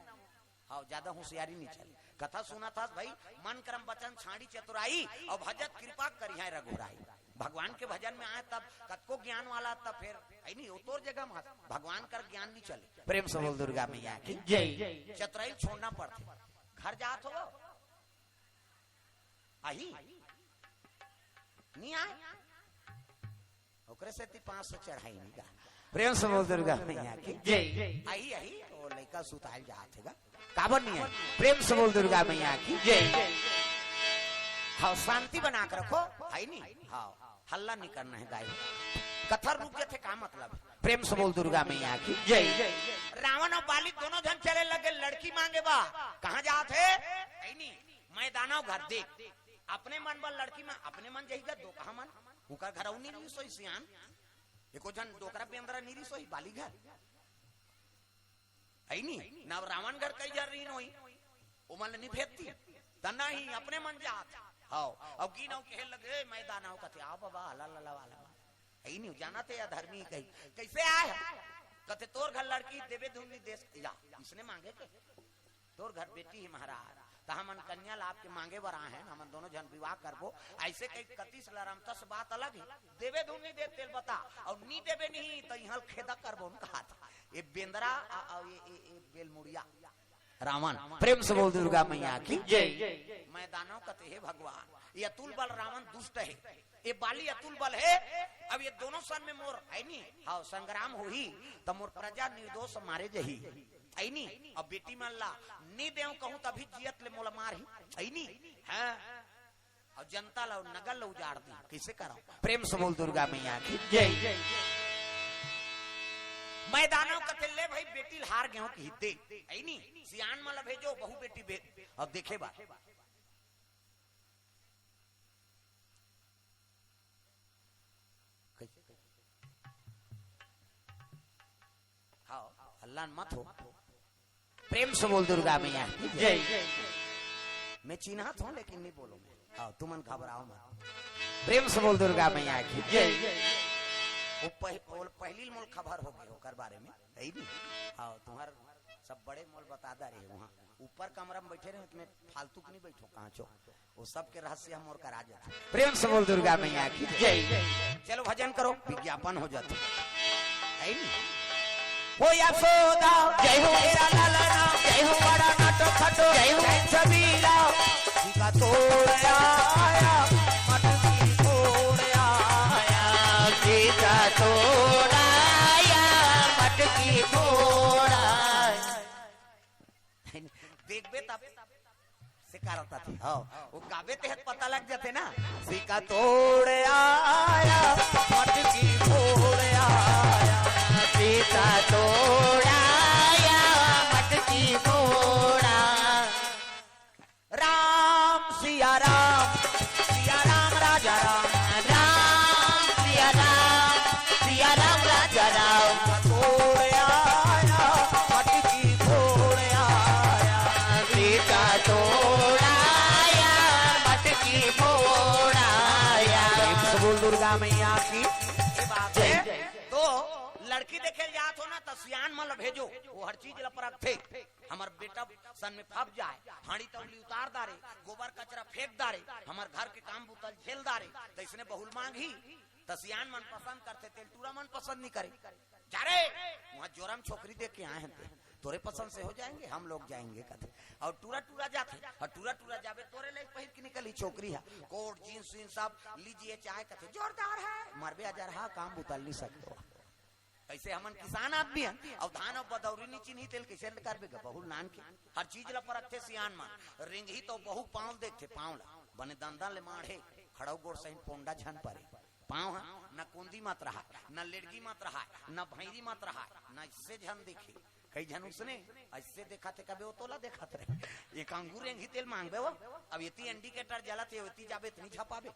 हाँ ज्यादा होशियारी नहीं चले कथा सुना था भाई मन कर्म वचन छाड़ी चतुराई और भजत कृपा करी है रघुराई भगवान के भजन में आए तब कतको ज्ञान वाला तब फिर है नहीं उतोर जगह में भगवान का ज्ञान नहीं चले प्रेम से बोल दुर्गा मैया की जय। चतुराई छोड़ना पड़ता घर जात हो आई नहीं आए ओकरे से 500 चढ़ाई नहीं का प्रेम से बोल दुर्गा मैया की जय। आई आई वो लड़का सुताल जात हैगा काबर नहीं है प्रेम से बोल दुर्गा मैया की जय। हाँ शांति बना कर रखो है नहीं हाँ हल्ला नहीं करना है गाय कथा रुक गए थे, का मतलब? प्रेम से बोल दुर्गा मैया की जय। रावण और बाली दोनों जन चले लगे लड़की मांगे बा। कहाँ जाते मैदानों घर देख अपने मन बा लड़की में अपने मन जाइएगा दो कहा मन उनका घर नहीं सोई सियान एको जन डोकरा पे अंदर नीरी सोई बाली घर आई नहीं ना रावण घर कई जा रही नोई वो मन नहीं भेजती तना ही अपने मन जात आओ अब की ना कहे लगे मैदान आओ कथे आओ बाबा ला ला ला वाला आई नहीं जाना थे या धर्मी कही कैसे आए कथे तोर घर लड़की देवे धूमनी देश जा इसने मांगे के तोर घर बेटी ही महाराज हमन कन्या लाभ के मांगे बर आए हैं हमन दोनों जन विवाह करबो ऐसे कई कतीस लरम तस बात अलग है देवे धूमनी दे तेल बता और नी देवे नहीं तो यहाँ खेदा करबो उनका हाथ ये बेंदरा और ये बेलमुड़िया रावण प्रेम से बोल दुर्गा मैया की जय। मैदानों कते है भगवान ये अतुल बल रावण दुष्ट है ये बाली अतुल बल है अब ये दोनों सन में मोर है नहीं हाँ संग्राम हो ही तो मोर प्रजा निर्दोष मारे जही है नहीं अब बेटी मान ला नी देव कहूं तभी जियत ले मोला मार ही है नहीं है और जनता ला नगर ला उजाड़ दी कैसे कराओ प्रेम से बोल दुर्गा मैया की जय। मैदानों कतिल्ले भाई बेटी हार गए की दे है नहीं सियान माला भेजो बहु बेटी अब देखे बा हाँ अल्लाह मत हो प्रेम से बोल दुर्गा मैया जय। मैं चिन्हत हूँ लेकिन नहीं बोलूंगा हाँ तुमन घबराओ मत प्रेम से बोल दुर्गा मैया की जय। वो पहली मोल खबर हो गई होकर बारे में है नहीं हाँ तुम्हार सब बड़े मोल बता रहे वहाँ ऊपर कमरा में बैठे रहे तुम्हें फालतू नहीं बैठो कहाँ चो वो सब के रहस्य हम और करा जाते प्रेम से बोल दुर्गा मैया की जय। चलो भजन करो विज्ञापन हो जाते है नहीं हो यशोदा जय हो मेरा लालना जय हो बड़ा नाटो खटो जय हो छबीला का तोड़ आया मटकी तोड़ आया सीता तोड़ाया मटकी तोड़ा देख बे तब से करता थी हाँ वो गावे ते पता लग जाते ना सीका तोड़ आया मटकी तोड़ आया सीता तोड़ाया मटकी तोड़ा राम सिया राम राजा राम राम सिया राम राजा राम तोड़ आया मटकी तोड़ आया सीता तोड़ाया मटकी फोड़ाया बोल दुर्गा मैया की ये बात है जय। तो लड़की देखे जात हो ना तो सियान मल भेजो वो हर चीज लपरक थे हमार बेटा सन में फप जाए हाड़ी तौली उतार दारे गोबर कचरा फेंक दारे हमार घर के काम बुतल झेल दारे तो इसने बहुल मांग ही तो सियान मन पसंद करते तेल टूरा मन पसंद नहीं करे जा रे वहाँ जोरम छोकरी देख के आए हैं तोरे पसंद से हो जाएंगे हम लोग जाएंगे कहते और टूरा टूरा जाते और टूरा टूरा जावे तोरे ले पहिर के निकली छोकरी है कोट जींस वींस सब लीजिए चाहे कहते जोरदार है मरबे हजार हा काम बुतल नहीं सकते ऐसे हमन किसान आदमी है और धान और बदौरी नी चिन्ही तेल कैसे करबे बहुल नान के हर चीज ला परख थे सियान मान रिंग ही तो बहु पाँव देखते पाँव ला बने दंदा ले माढ़े खड़ो गोड़ सही पोंडा झन परे पाँव है न कुंदी मत रहा न लेडगी मत रहा न भैरी मत रहा न इससे झन देखे कई जन उसने ऐसे देखा थे कभी वो तोला देखा थे एक अंगूर ही तेल मांगबे वो अब इतनी इंडिकेटर जला थे इतनी जाबे इतनी छपाबे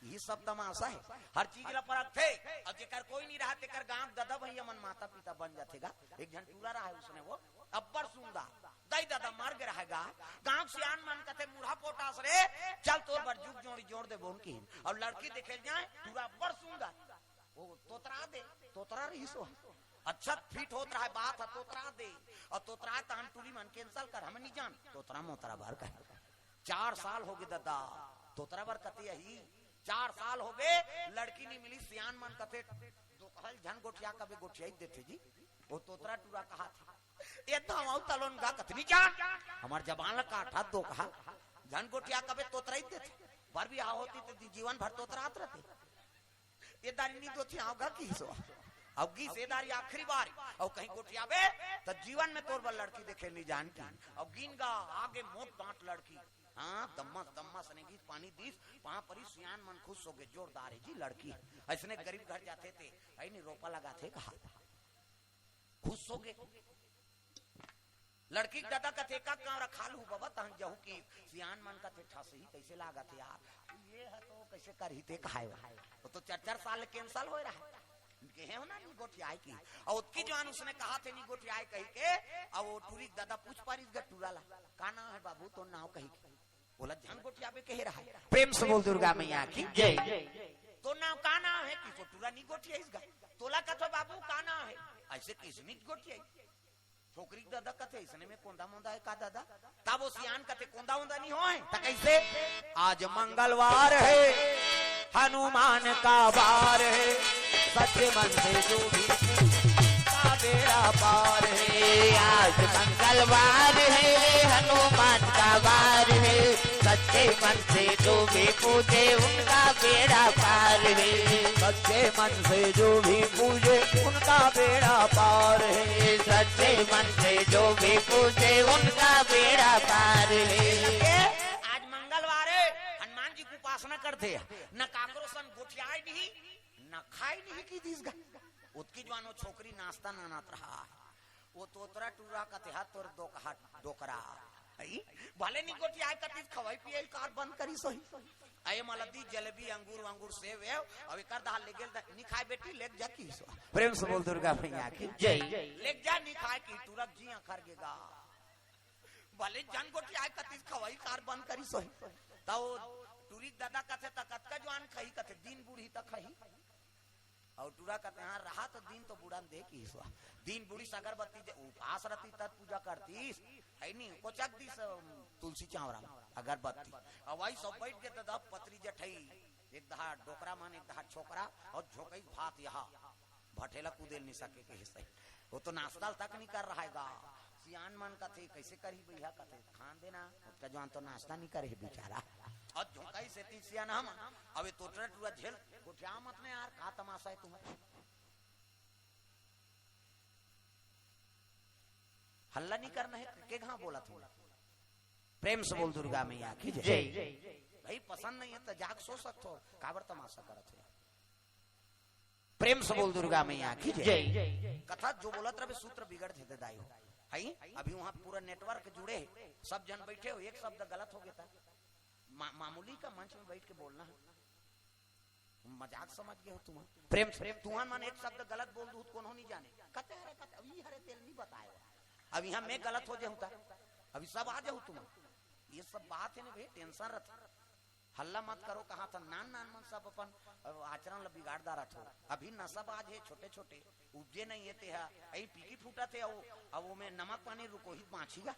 ये सब तमाशा है हर चीज ला परख थे और जेकर कोई नहीं रहा तेकर गांव दादा भैया मन माता पिता बन जातेगा एक जन टूरा रहा है उसने वो अब्बर सुंदा दाई दादा मार के रहेगा गांव सियान मन कहते मुढ़ा पोटास रे चल तोर बर जुग जोड़ी जोड़ दे बोन की और लड़की देखे जाए पूरा अब्बर सुंदा वो तोतरा दे तोतरा रही सो अच्छा फिट होत रहा है बात है तोतरा दे और तोतरा तान टूरी मन कैंसल कर हम नहीं जान तोतरा मोतरा भर का 4 साल हो गए दादा तोतरा भर कते ही 4 साल हो गए लड़की नहीं मिली सियान मन कते दोकहल झन गोठिया कभी गोठिया देते जी वो तोतरा टूरा कहा था ये तो हम तलोन गा कतनी जान हमार जबान ला काठा दो कहा झन गोठिया कभी तोतरा ही देते पर भी आ होती तो जीवन भर तोतरात रहते ये दारी नहीं दो थी आओगा की सो अब की सेदारी आखिरी बार और कहीं गोठिया बे तो जीवन में तोर बल लड़की देखे नहीं जानती अब गिन गा आगे मोट बांट लड़की हाँ दम्मस दम्मस ने की पानी दीस वहां पर ही सियान मन खुश हो गए, जोरदार है जी लड़की। ऐसने गरीब घर जाते थे, आई नहीं रोपा लगाते कहा, खुश हो गए। लड़की दादा का थे का रखा लू बाबा तहन जहू की सियान मन का थे ठस ही कैसे लागा थे यार, ये है तो कैसे कर ही थे कहा, वो तो 4-4 साल कैंसल हो रहा है के हो ना निगोटियाई की। और उसकी जवान उसने कहा थे निगोटियाई कही के, और वो टूरी दादा पूछ पारिस गा टूराला का नाम है बाबू तो नाव कही के, बोला जान गोटिया पे कह रहा है। प्रेम से बोल दुर्गा मैया की जय। तो नाम का नाम है कि टूरा निगोटिया इसका, तोला का तो बाबू का नाम है ऐसे किस निगोटिया छोकरी दादा कथे इसने में कोंदा मोंदा है का दादा, तब वो सियान कथे कोंदा मोंदा नहीं होए त कैसे, आज मंगलवार है हनुमान का वार है, सच्चे मन से जो भी का बेड़ा पार है। आज मंगलवार है हनुमान का वार है, सच्चे मन से जो भी पूजे उनका बेड़ा पार है। सच्चे मन से जो भी पूजे उनका बेड़ा पार है, सच्चे मन से जो भी पूजे उनका बेड़ा पार है। आज मंगलवार है हनुमान जी की उपासना करते हैं, न काकरो सन गोठियाई नहीं न खाई नहीं की दिस गा। उसकी जवानो छोकरी नाश्ता नानात रहा, वो तोतरा टूरा का ते हाथ तोर डोकरा आई भले नहीं गोठियाई कती खवाई पिए कार बंद करी सोही आये मलदी जलेबी अंगूर अंगूर सेव है अब कर दाल ले गेल नहीं खाए बेटी लेक जा की सो। प्रेम से बोल दुर्गा मैया की जय। लेक जा नहीं खाए की तुरंत जी खर गेगा, भले जन गोठियाई कती खवाई कार बंद करी सोही। तो टूरी दादा कथे तकत का जवान खही कथे दिन बूढ़ी तक खही, और टूरा कहते हैं रहा तो दिन तो बूढ़ा दे की दिन बूढ़ी अगरबत्ती उपास रहती तब पूजा करती है नहीं कोचक दी तुलसी चावरा अगरबत्ती और वही सब बैठ के दादा पत्री जठई एक दहा डोकरा मान एक दहा छोकरा और झोकई भात यहाँ भटेला कूदेल नहीं सके के हिस्से, वो तो नाश्ता तक नहीं कर रहा है। सियान मन का थे कैसे करी भैया का थे खान देना उसका जवान तो नाश्ता नहीं करे बेचारा, और झोंकाई से सियान हम अबे तोटरा टूरा झेल गोठिया मत में यार का तमाशा है तुम्हें, हल्ला नहीं करना है के कहां बोला तुम। प्रेम से बोल दुर्गा मैया की जय। भाई पसंद नहीं है तो जाग सो सकते हो काबर तमाशा करत है। प्रेम से बोल दुर्गा मैया की जय। कथा जो बोलत रहे सूत्र बिगड़ थे दाई हो है, अभी वहां पूरा नेटवर्क जुड़े सब जन बैठे हो, एक शब्द गलत हो गया मामूली का मंच में बैठ के बोलना है, मजाक समझ गए हो तुम। प्रेम तुम्हारा मन एक शब्द गलत बोल दू कौन नहीं जाने कहते अभी हरे तेल नहीं बताए, अब यहाँ मैं गलत हो जाऊँ अभी सब आ जाऊ तुम, ये सब बात है ना भाई टेंशन रहता, हल्ला मत करो कहा था नान नान मन सब अपन आचरण ल बिगाड़दा रहो। अभी नशा बाज है छोटे छोटे उपजे नहीं है ते है पीकी फूटा थे अब वो में नमक पानी रुको ही बाँचीगा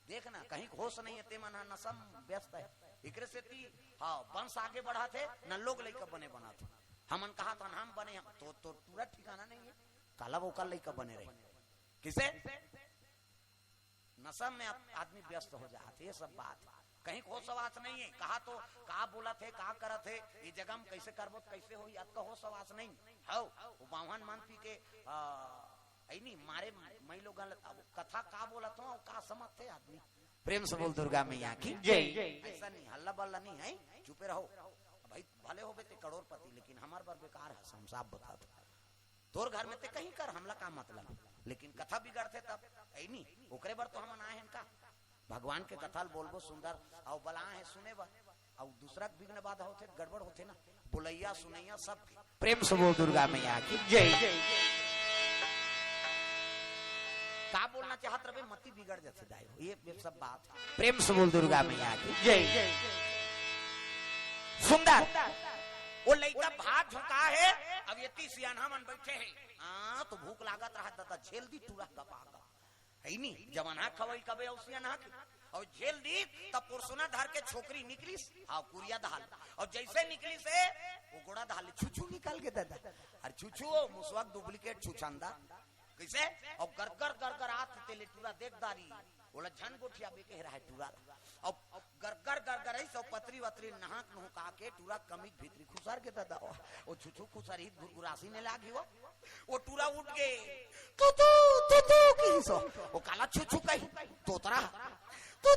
देखना कहीं होश नहीं है ते मन नशा व्यस्त है इकरे से ती हाँ वंश आगे बढ़ा थे न लोग लइका बने बना थे, हमन कहा था हम बने तो पूरा ठिकाना नहीं है काला वो कल लइका बने रहे किसे नशा में आदमी व्यस्त हो जाते, ये सब बात कहीं हो सवास नहीं है, कहा तो कहा बोला थे कहा करा थे ये जगह में कैसे करबो कैसे हो याद का हो सवास नहीं हो वो बावन मान पी के नहीं मारे मैं लोग कथा का बोला था का समझ थे आदमी। प्रेम से बोल दुर्गा मैया की जय। ऐसा नहीं हल्ला बल्ला नहीं है चुपे रहो भाई भले हो बेटे करोड़पति लेकिन हमारे बार बेकार है हम साफ बता दो तोर घर में ते कहीं कर हमला का मतलब, लेकिन कथा बिगड़ते तब नहीं ओकरे बार तो हम आए हैं का भगवान के कथा बोलबो सुंदर और बला है सुने बा और दूसरा विघ्न बाधा होते गड़बड़ होते ना बुलैया सुनैया सब। प्रेम से बोल दुर्गा मैया की जय। का बोलना चाहत रहे मती बिगड़ जाते दाई ये सब बात। प्रेम से बोल दुर्गा मैया की जय। सुंदर वो लइका भाग झुका है अब ये 30 सियाना मन बैठे हैं हाँ तो भूख लागत रहा दादा झेल दी टूरा गपा है नहीं जवाना खवई कबे औसियाना और झेल दी तब पुरसुना धर के छोकरी निकली हाँ कुरिया दाल और जैसे निकली से वो गोड़ा दाल छुछू निकल के दादा अरे छुछू मुसवाक डुप्लीकेट छुछंदा कैसे और गरगर गरगर आत तेले टूरा देखदारी बोला झन गोठिया बेके रहा है टूरा और गरगर गरगर है सब पतरी वतरी नहाक नहुका के टूरा कमीज भीतरी खुसार के दादा वो छुछू खुसार ही गुरगुरासी ने लागी वो टूरा उठ के तू की सो वो काला छुछू कही तोतरा तू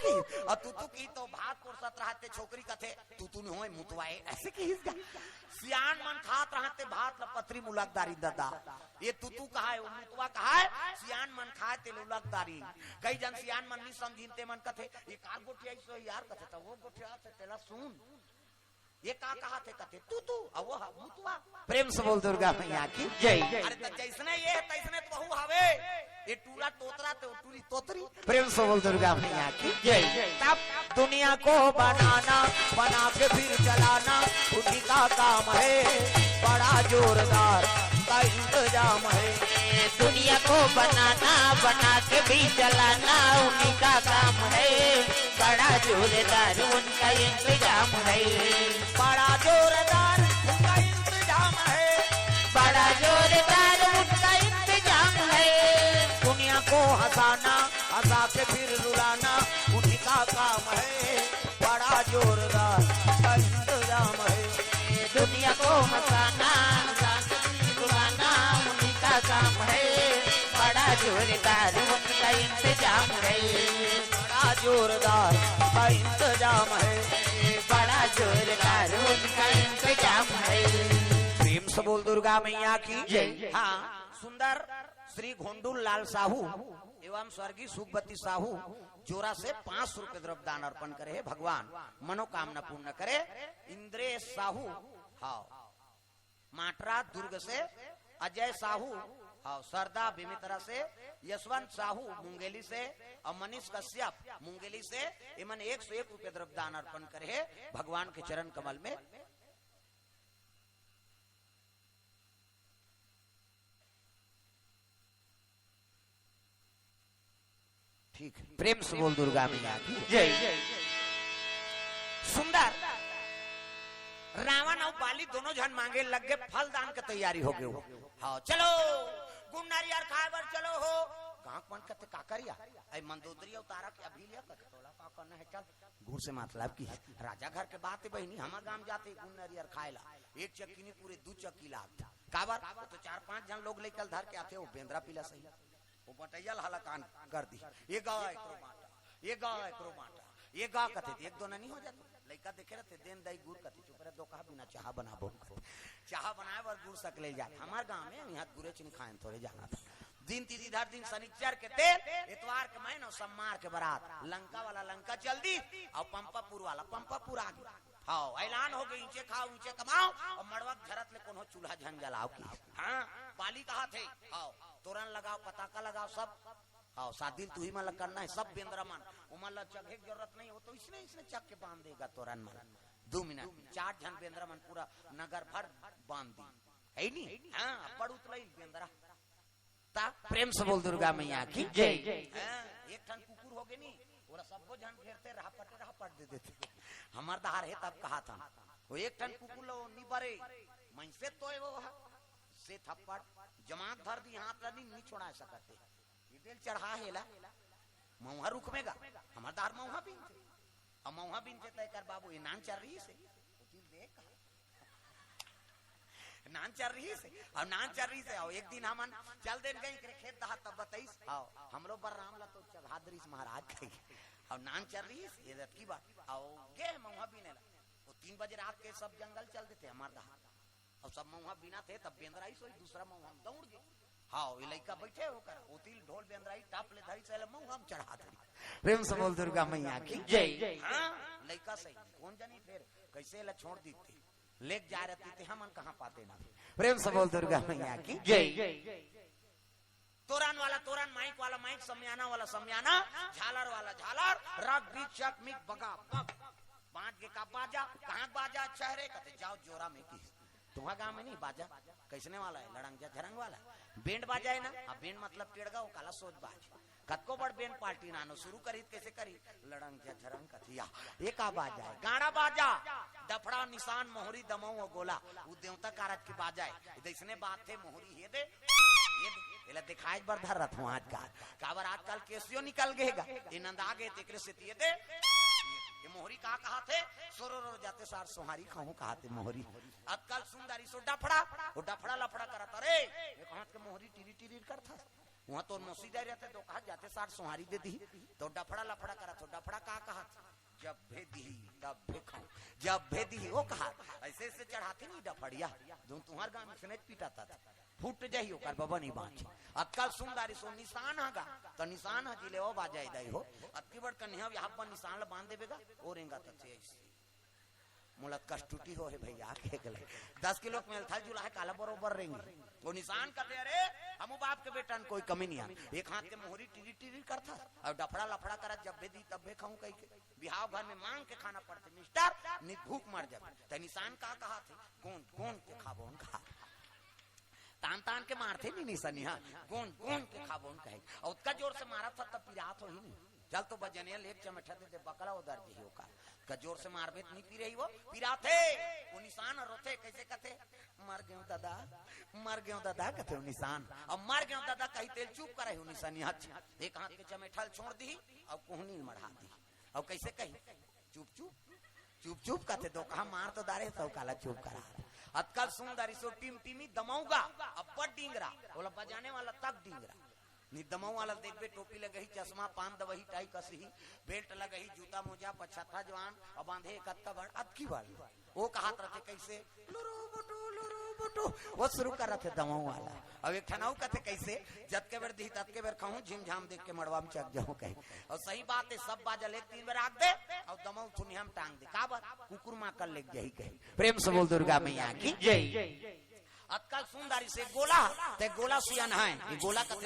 की और तू की तो भात पुरसत रहते छोकरी कथे तू नहीं होए मुतवाए ऐसे की सियान मन खात रहते भात ल पथरी मुलकदारी दादा ये तू कहा है वो मुतवा कहा है सियान मन खाए ते मुलकदारी कई जन सियान मन नहीं समझिनते मन कथे ये कार गोठिया सो यार कथे तो वो गोठिया से तेला सुन ये का कहा थे कथे तू अब वो मुतवा प्रेम से बोल दुर्गा मैया की जय। अरे तो जैसने ये तैसने तो बहु हवे ये टूला तोतरा तो टूरी तोतरी प्रेम से बोल दुर्गा मैया की जय। तब दुनिया को बनाना बना के फिर चलाना उन्हीं का काम है बड़ा जोरदार का इंतजाम है दुनिया को बनाना बना के भी चलाना उन्हीं का काम है बड़ा जोरदार उनका इंतजाम है बड़ा जोरदार उनका इंतजाम है बड़ा जोरदार उनका इंतजाम है दुनिया को हंसाना हंसा के फिर रुलाना उन्हीं का काम है बड़ा जोरदार का इंतजाम है दुनिया को हंसाना हंसा के फिर रुलाना उन्हीं का काम है बड़ा जोरदार उनका इंतजाम है बड़ा जोरदार का इंतजाम है बड़ा जोरदार उनका इंतजाम है प्रेम से बोल दुर्गा मैया की जय। हाँ सुंदर श्री घोंडुल लाल साहू एवं स्वर्गीय सुखवती साहू जोरा से 500 रुपए द्रव्य दान अर्पण करे भगवान मनोकामना पूर्ण करे। इंद्रेश साहू हाँ माटरा दुर्ग से अजय साहू हाँ सरदा बेमितरा से यशवंत साहू मुंगेली से और मनीष कश्यप मुंगेली से इमन 101 रुपए द्रव्य दान अर्पण करे भगवान के चरण कमल में। ठीक प्रेम से बोल दुर्गा मैया की जय। सुंदर रावण और बाली दोनों जन मांगे लग गए फल दान की तैयारी हो गई हाँ चलो गुण नारियर खाए बर चलो हो कहाँ कौन कहते काकरिया आई मंदोदरी उतारा के अभी लिया कहते तोला का करना है चल गुड़ से मतलब की राजा घर के बात है बहनी हमारे गांव जाते गुण नारियर खाए ला एक चक्की नहीं पूरे 2 चक्की लाता काबर तो 4-5 जन लोग लेकर धर के आते वो बेंद्रा पीला सही वो बटैया हलाकान कर दी ये गाँव एकरो माटा ये गाँव एकरो माटा ये गाँव कथे एक दो नहीं हो जाते लड़का देखे रहते देन दही गुड़ कथे चुप रहे दो कहा बिना चाह बनाबो चाह बनाए बर गुड़ सक ले जाए हमारे गाँव में यहाँ गुड़े चीनी खाए थोड़े जाना था दिन तीसरी दिन शनिचर के तेल इतवार के महीना सम्मार के बारात लंका वाला लंका चल दी और पंपापुर वाला पंपापुर आ गया हाँ ऐलान हो गई ऊंचे खाओ ऊंचे कमाओ और मड़वा झरत ले कोनो चूल्हा झन जलाओ की हाँ बाली कहा थे हाँ तोरण लगाओ पताका लगाओ सब हाँ 7 दिन तू ही मतलब करना है सब बेंद्रा मन उमल चढ़े की जरूरत नहीं हो तो इसने चक के बांध देगा तोरण मन 2 मिनट 4 जन बेंद्रा मन पूरा नगर भर बांध दी है नहीं हाँ पड़ुत लई बेंद्रा ता प्रेम से बोल दुर्गा मैया की जय। एक ठन कुकुर हो गए नी बोला सबको जन फेरते रहा पट दे देते हमार दहार है तब कहा था वो एक टन कुकुर लो नी बरे मैं से तो वो से थप्पड़ जमात धर दी हाथ रनी नहीं छोड़ा सकते ये दिल चढ़ा हेला मौहा रुक मेगा हमार दार मौहा बिनते अब मौहा बिनते तय कर बाबू ये नान चल रही से देख नान चल रही से और नान चल रही से एक दिन हम चल देन गई खेत दहा तब बताइस आओ हम लोग बर राम ला तो चढ़ादरी महाराज कहे और नान चल रही है ये की बात आओ गे मौहा बिने वो 3 बजे रात के सब जंगल चल देते हमारे दहा और सब मौहा बिना थे तब बेंद्राई सोई दूसरा मौहा दौड़ गए हाँ ये लड़का बैठे होकर ओतिल ढोल बेंद्राई टाप ले धरी से मौहा चढ़ा धरी प्रेम से बोल दुर्गा मैया की जय। हाँ लड़का सही कौन जानी फिर कैसे ला छोड़ दी थी लेक जा रही थी हम कहाँ पाते ना प्रेम से बोल दुर्गा मैया की जय। तोरण वाला तोरण माइक वाला माइक समयाना वाला समयाना झालर वाला झालर रग बीच चक मिक बगा पग 5 के का बाजा कहाँ बाजा अच्छा है रे कहते जाओ जोरा में की तुम्हारा गाँव में नहीं बाजा कैसने वाला है लड़ंग झरंग वाला बैंड बाजा है ना अब बैंड मतलब पेड़गा वो काला सोच बाज कतको बड़ बैंड पार्टी नानो शुरू करी कैसे करी लड़ंग झरंग कथिया एक आ बाजा है गाड़ा बाजा डफड़ा निशान मोहरी दमऊ गोला वो देवता कारत की बाजा है इसने बात थे मोहरी ये दे ये दिखाई बर धर रथ हूँ आज काबर आजकल केसियो निकल गएगा ये नंदा गए तेकरे से ये दे ये मोहरी कहा थे सोरो जाते सार सोहारी खाऊं कहा थे मोहरी आजकल सुंदरी सो डफड़ा वो डफड़ा लफड़ा करता रे ये कहा के मोहरी टीरी टीरी करता वहाँ तो मौसीदा रहते तो कहा जाते 60 सुहारी दे दी तो डफड़ा लफड़ा करा तो डफड़ा कहा जब भे दी तब भे खाऊं, जब भे दी वो कहा ऐसे ऐसे चढ़ाते नहीं डफड़िया जो तुम्हार गांव में सनेत पीटाता था फूट जाइयो कर बाबा नहीं बाँचे अक्कल सुंदरी सो निशान आगा तो निशान हजीले वो बाजाई दाई हो अक्की बड़ कन्या यहाँ पर निशान बांध देवेगा और रेंगा तथे ऐसे मुलत कष्ट टूटी हो है भैया के गले 10 किलो मेल था जुला है काला बरोबर रेंगे वो निशान करते अरे हम बाप के बेटा कोई कमी नहीं है एक हाथ के मोहरी टीरी टीरी करता और डफड़ा लफड़ा करा जब भी दी तब भी खाऊं कहीं के बिहाव घर में मांग के खाना पड़ते मिस्टर नि भूख मर जाए तो निशान कहा थे कौन कौन के खाबो उनका तान तान के मारते नहीं निशानिया कौन कौन के खाबो उनका और उसका जोर से मारा था तब पिरात हो ही नहीं चल तो बजने लेक चमटा देते बकरा उधर जी का जोर से मारबे नहीं पी रही वो पिराते वो निशान रोते कैसे कहते मर गयो दादा कहते निशान अब मर गयो दादा कहीं तेल चुप करे हो निशान एक हाथ के चमेठल छोड़ दी और कोहनी मढ़ा दी और कैसे कही चुप चुप चुप चुप कहते तो कहा मार तो दारे तो काला चुप करा अतकल सुंदरी सो टीम टीमी दमाऊंगा अब बड़ डिंगरा बोला बजाने वाला तक डिंगरा दमाऊ वाला देखबे टोपी लगही चश्मा पान दवही टाई कसही बेल्ट लगही जूता मोजा पछत्ता जवान और बांधे कत्ता बड़ अतकी वाली वो कहात रहते कैसे लुरु बुटू वो शुरू कर रहे थे दमाऊ वाला अब एक ठनाऊ कहते कैसे जत के बेर दी तत के बेर खाऊं झिम झाम देख के मड़वा में चक जाऊं कहीं और सही बात है सब बाजल एक 3 बेर आग दे और दमाऊ थुनी हम टांग दे का बात कुकुर मां कर ले जाही कहीं प्रेम से बोल दुर्गा मैया की जय अतकल सुंदरी से गोला ते गोला सियन है ये गोला कहते